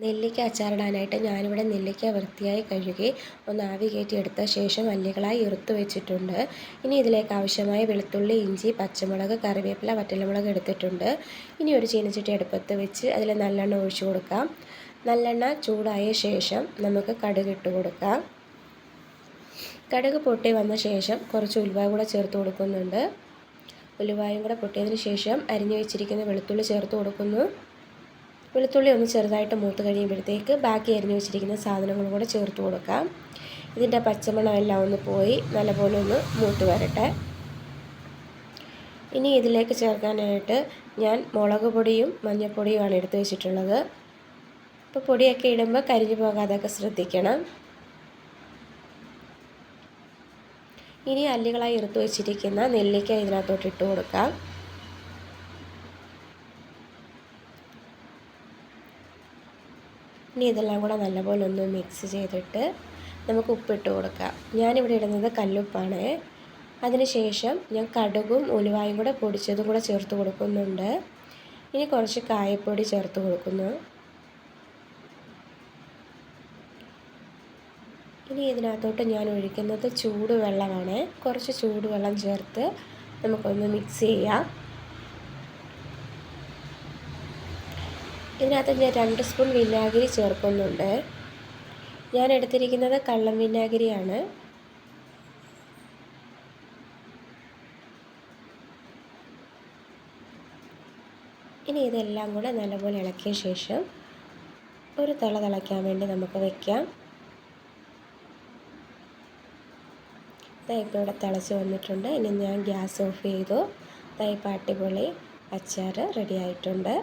നെല്ലിക്ക അച്ചാറിടാനായിട്ട് ഞാനിവിടെ നെല്ലിക്ക വൃത്തിയായി കഴുകി ഒന്ന് ആവി കയറ്റി എടുത്ത ശേഷം അല്ലികളായി ഇറുത്ത് വെച്ചിട്ടുണ്ട്. ഇനി ഇതിലേക്ക് ആവശ്യമായ വെളുത്തുള്ളി, ഇഞ്ചി, പച്ചമുളക്, കറിവേപ്പില, വറ്റൽമുളക് എടുത്തിട്ടുണ്ട്. ഇനി ഒരു ചീനച്ചട്ടി അടുപ്പത്ത് വെച്ച് അതിൽ നല്ലെണ്ണ ഒഴിച്ചു കൊടുക്കാം. നല്ലെണ്ണ ചൂടായ ശേഷം നമുക്ക് കടുക് ഇട്ട് കൊടുക്കാം. കടുക് പൊട്ടി വന്ന ശേഷം കുറച്ച് ഉലുവ കൂടെ ചേർത്ത് കൊടുക്കുന്നുണ്ട്. ഉലുവായും കൂടെ പൊട്ടിയതിന് ശേഷം അരിഞ്ഞു വെച്ചിരിക്കുന്ന വെളുത്തുള്ളി ചേർത്ത് കൊടുക്കുന്നു. വെളുത്തുള്ളി ഒന്ന് ചെറുതായിട്ട് മൂത്ത് കഴിയുമ്പോഴത്തേക്ക് ബാക്കി അരിഞ്ഞു വെച്ചിരിക്കുന്ന സാധനങ്ങളും കൂടെ ചേർത്ത് കൊടുക്കാം. ഇതിൻ്റെ പച്ചമണം എല്ലാം ഒന്ന് പോയി നല്ലപോലെ ഒന്ന് മൂത്ത് വരട്ടെ. ഇനി ഇതിലേക്ക് ചേർക്കാനായിട്ട് ഞാൻ മുളക് പൊടിയും മഞ്ഞൾപ്പൊടിയുമാണ് എടുത്ത് വെച്ചിട്ടുള്ളത്. അപ്പോൾ പൊടിയൊക്കെ ഇടുമ്പോൾ കരിഞ്ഞു പോകാതെയൊക്കെ ശ്രദ്ധിക്കണം. ഇനി അല്ലികളായി ഇറുത്ത് വെച്ചിരിക്കുന്ന നെല്ലിക്ക ഇതിനകത്തോട്ട് ഇട്ട് കൊടുക്കാം. ഇനി ഇതെല്ലാം കൂടെ നല്ലപോലെ ഒന്ന് മിക്സ് ചെയ്തിട്ട് നമുക്ക് ഉപ്പിട്ട് കൊടുക്കാം. ഞാനിവിടെ ഇടുന്നത് കല്ലുപ്പാണ്. അതിനുശേഷം ഞാൻ കടുകും ഉലുവായും കൂടെ പൊടിച്ചതും കൂടെ ചേർത്ത് കൊടുക്കുന്നുണ്ട്. ഇനി കുറച്ച് കായപ്പൊടി ചേർത്ത് കൊടുക്കുന്നു. ഇനി ഇതിനകത്തോട്ട് ഞാൻ ഒഴിക്കുന്നത് ചൂടുവെള്ളമാണ്. കുറച്ച് ചൂടുവെള്ളം ചേർത്ത് നമുക്കൊന്ന് മിക്സ് ചെയ്യാം. ഇതിനകത്ത് ഞാൻ 2 സ്പൂൺ വിനാഗിരി ചേർക്കുന്നുണ്ട്. ഞാൻ എടുത്തിരിക്കുന്നത് കള്ളം വിനാഗിരിയാണ്. ഇനി ഇതെല്ലാം കൂടെ നല്ലപോലെ ഇളക്കിയ ശേഷം ഒരു തിളയ്ക്കാൻ വേണ്ടി നമുക്ക് വയ്ക്കാം. ഇപ്പോൾ ഇവിടെ തിളച്ച് വന്നിട്ടുണ്ട്. ഇനി ഞാൻ ഗ്യാസ് ഓഫ് ചെയ്തു. ഇപ്പോൾ അടിപൊളി അച്ചാർ റെഡി ആയിട്ടുണ്ട്.